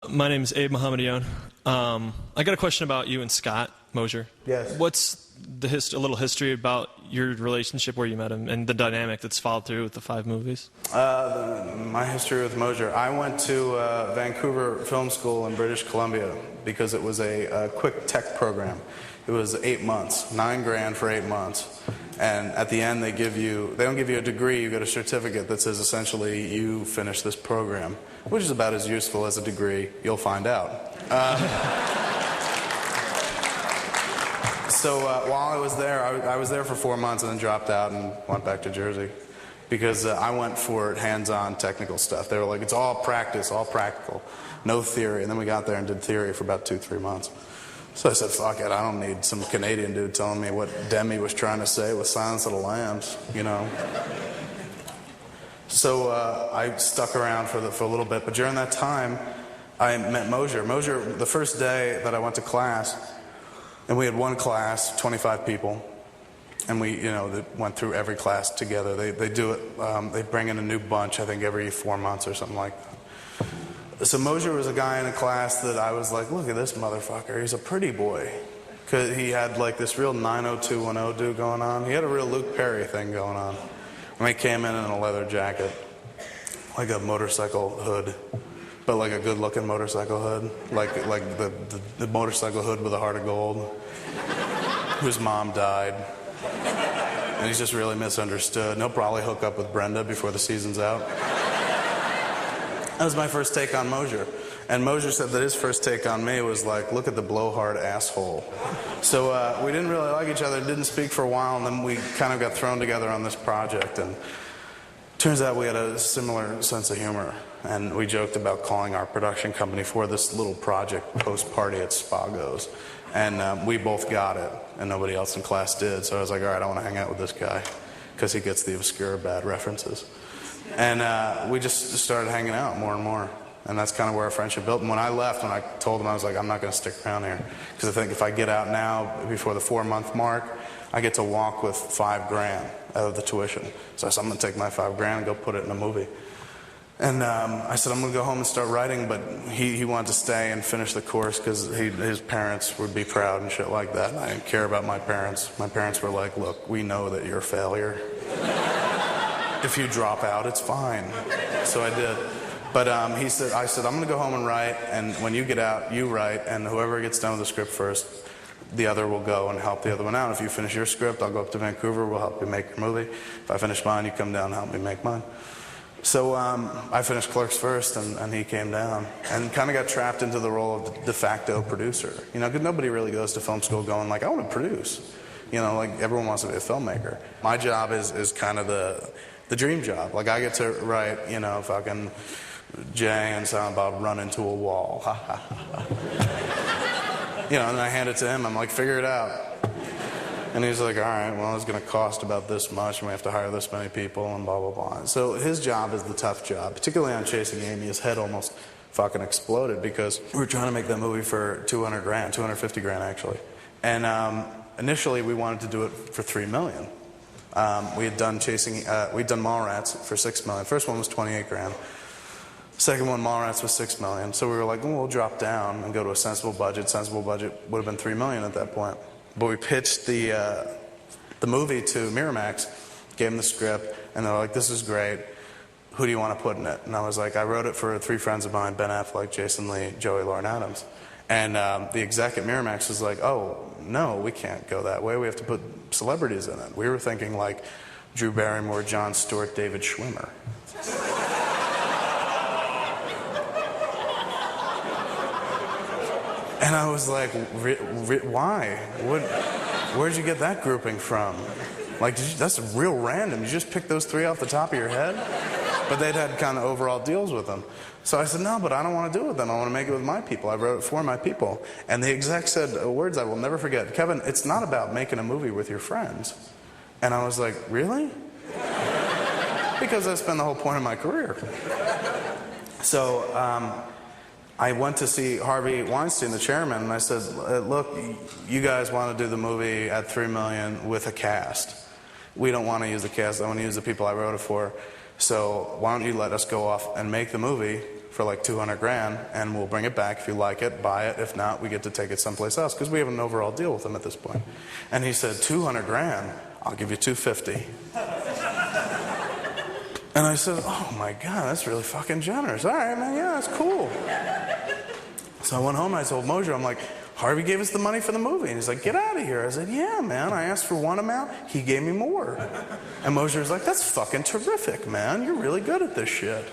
My name is Abe Mohammadian. I got a question about you and Scott Mosier. Yes. What's a little history about your relationship, where you met him, and the dynamic that's followed through with the 5 movies? My history with Mosier. I went to Vancouver Film School in British Columbia because it was a quick tech program. It was 8 months, $9,000 for 8 months. And at the end, they don't give you a degree, you get a certificate that says essentially you finished this program, which is about as useful as a degree. You'll find out. So while I was there for 4 months and then dropped out and went back to Jersey because I went for hands-on technical stuff. They were like, it's all practice, all practical, no theory. And then we got there and did theory for about 2-3 months. So I said, fuck it, I don't need some Canadian dude telling me what Demi was trying to say with Silence of the Lambs, you know. So I stuck around for a little bit, but during that time, I met Mosier. Mosier, the first day that I went to class, and we had one class, 25 people, and we, went through every class together. They do it, they bring in a new bunch, I think every 4 months or something like that. So Mosier was a guy in a class that I was like, look at this motherfucker, he's a pretty boy. Because he had like this real 90210 dude going on. He had a real Luke Perry thing going on. And he came in a leather jacket, like a motorcycle hood, but like a good-looking motorcycle hood, like the motorcycle hood with a heart of gold, whose mom died. And he's just really misunderstood. And he'll probably hook up with Brenda before the season's out. That was my first take on Mosier. And Mosier said that his first take on me was like, look at the blowhard asshole. So we didn't really like each other, didn't speak for a while, and then we kind of got thrown together on this project. And turns out we had a similar sense of humor. And we joked about calling our production company for this little project, Post Party at Spago's. And we both got it, and nobody else in class did. So I was like, all right, I want to hang out with this guy, because he gets the obscure bad references. And we just started hanging out more and more. And that's kind of where our friendship built. And when I left, when I told him, I was like, I'm not going to stick around here. Because I think if I get out now, before the 4-month mark, I get to walk with $5,000 out of the tuition. So I said, I'm going to take my $5,000 and go put it in a movie. And I said, I'm going to go home and start writing. But he wanted to stay and finish the course because his parents would be proud and shit like that. And I didn't care about my parents. My parents were like, look, we know that you're a failure. If you drop out, it's fine. So I did. But I said, I'm going to go home and write, and when you get out, you write, and whoever gets done with the script first, the other will go and help the other one out. If you finish your script, I'll go up to Vancouver, we'll help you make your movie. If I finish mine, you come down and help me make mine. So I finished Clerks first, and he came down, and kind of got trapped into the role of de facto producer. Because nobody really goes to film school going like, I want to produce. Like everyone wants to be a filmmaker. My job is kind of the dream job. Like I get to write, fucking Jay and Silent Bob run into a wall. And then I hand it to him. I'm like, figure it out. And he's like, all right, well, it's going to cost about this much, and we have to hire this many people, and blah, blah, blah. So his job is the tough job, particularly on Chasing Amy. His head almost fucking exploded because we were trying to make that movie for $200,000, $250,000 actually. And initially we wanted to do it for $3 million. We had done Mallrats for $6 million. First one was $28,000. Second one, Mallrats, was $6 million. So we were like, we'll drop down and go to a sensible budget. Sensible budget would have been $3 million at that point. But we pitched the movie to Miramax, gave them the script, and they're like, this is great. Who do you want to put in it? And I was like, I wrote it for 3 friends of mine, Ben Affleck, Jason Lee, Joey Lauren Adams. And the exec at Miramax was like, oh, no, we can't go that way. We have to put celebrities in it. We were thinking like Drew Barrymore, Jon Stewart, David Schwimmer. And I was like, why? Where'd you get that grouping from? Like, that's real random. You just picked those 3 off the top of your head? But they'd had kind of overall deals with them. So I said, no, but I don't want to do it with them. I want to make it with my people. I wrote it for my people. And the exec said words I will never forget. Kevin, it's not about making a movie with your friends. And I was like, really? Because that's been the whole point of my career. So I went to see Harvey Weinstein, the chairman, and I said, look, you guys want to do the movie at $3 million with a cast. We don't want to use the cast. I want to use the people I wrote it for. So why don't you let us go off and make the movie for like 200 grand, and we'll bring it back. If you like it, buy it. If not, we get to take it someplace else, because we have an overall deal with him at this point. And he said, 200 grand, I'll give you 250. And I said, oh my God, that's really fucking generous. All right, man, yeah, that's cool. So I went home and I told Mosier, I'm like, Harvey gave us the money for the movie. And he's like, get out of here. I said, yeah, man, I asked for one amount, he gave me more. And Mosier's like, that's fucking terrific, man. You're really good at this shit.